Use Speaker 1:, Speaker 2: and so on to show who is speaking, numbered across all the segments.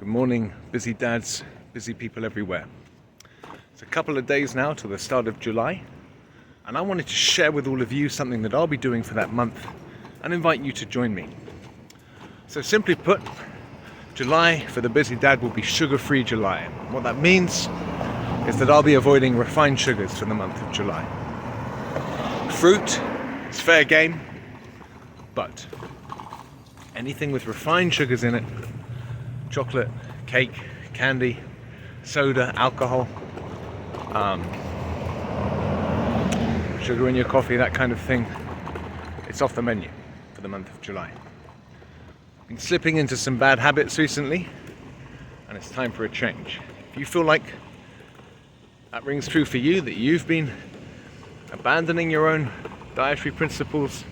Speaker 1: Good morning, busy dads, busy people everywhere. It's a couple of days now to the start of July, and I wanted to share with all of you something that I'll be doing for that month and invite you to join me. So simply put, July for the busy dad will be sugar-free July. What that means is that I'll be avoiding refined sugars for the month of July. Fruit is fair game, but anything with refined sugars in it, chocolate, cake, candy, soda, alcohol, sugar in your coffee, that kind of thing, it's off the menu for the month of July. I've been slipping into some bad habits recently, and it's time for a change. If you feel like that rings true for you, that you've been abandoning your own dietary principles,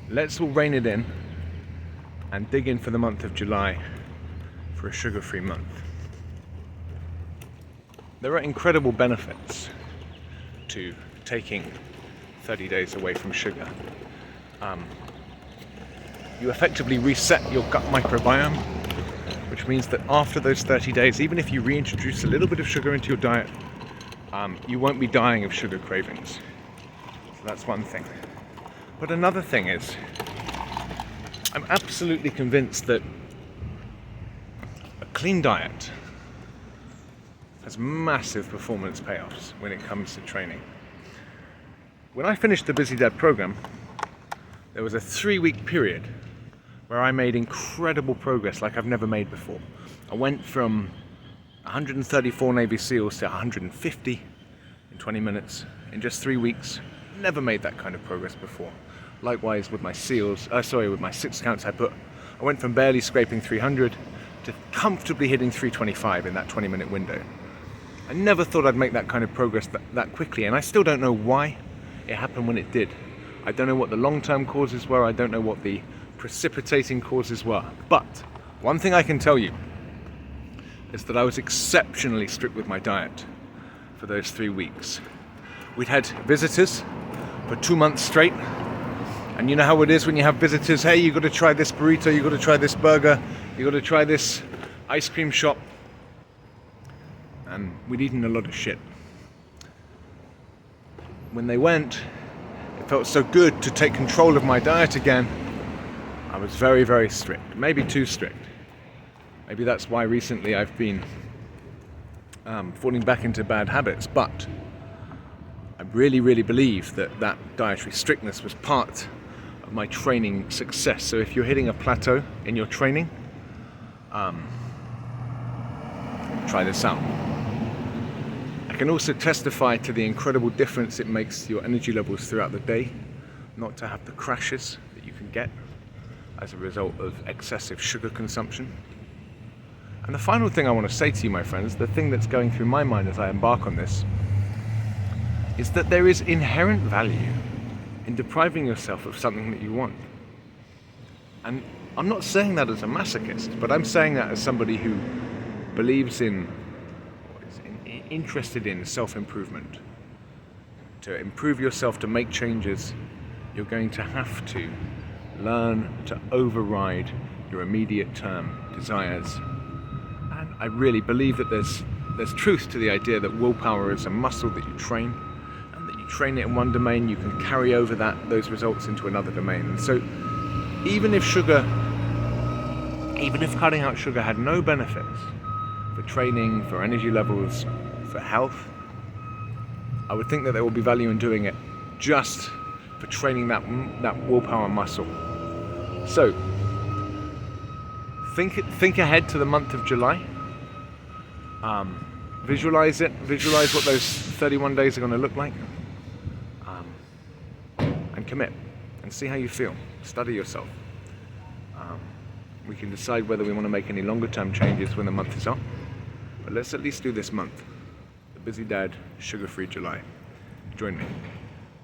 Speaker 1: let's all rein it in and dig in for the month of July for a sugar-free month. There are incredible benefits to taking 30 days away from sugar. You effectively reset your gut microbiome, which means that after those 30 days, even if you reintroduce a little bit of sugar into your diet, you won't be dying of sugar cravings. So that's one thing. But another thing is, I'm absolutely convinced that a clean diet has massive performance payoffs when it comes to training. When I finished the Busy Dad program, there was a 3-week period where I made incredible progress like I've never made before. I went from 134 Navy SEALs to 150 in 20 minutes in just 3 weeks. Never made that kind of progress before. Likewise with my with my 6 counts I went from barely scraping 300 to comfortably hitting 325 in that 20-minute window. I never thought I'd make that kind of progress that quickly, and I still don't know why it happened when it did. I don't know what the long-term causes were, I don't know what the precipitating causes were, but one thing I can tell you is that I was exceptionally strict with my diet for those 3 weeks. We'd had visitors for 2 months straight, and you know how it is when you have visitors. Hey, you got to try this burrito, you got to try this burger, you got to try this ice cream shop. And we'd eaten a lot of shit. When they went, it felt so good to take control of my diet again. I was very, very strict, maybe too strict. Maybe that's why recently I've been falling back into bad habits, but I really, really believe that dietary strictness was part of my training success. So if you're hitting a plateau in your training, try this out. I can also testify to the incredible difference it makes to your energy levels throughout the day, not to have the crashes that you can get as a result of excessive sugar consumption. And the final thing I want to say to you, my friends, the thing that's going through my mind as I embark on this, is that there is inherent value in depriving yourself of something that you want. And I'm not saying that as a masochist, but I'm saying that as somebody who believes in, or is interested in self-improvement. To improve yourself, to make changes, you're going to have to learn to override your immediate term desires. And I really believe that there's truth to the idea that willpower is a muscle that you train, and that you train it in one domain, you can carry over those results into another domain. And so even if cutting out sugar had no benefits for training, for energy levels, for health, I would think that there will be value in doing it just for training that willpower muscle. So think ahead to the month of July. Visualize what those 31 days are going to look like, and commit and see how you feel. Study yourself. We can decide whether we want to make any longer term changes when the month is up, but let's at least do this month. The Busy Dad, Sugar-Free July. Join me.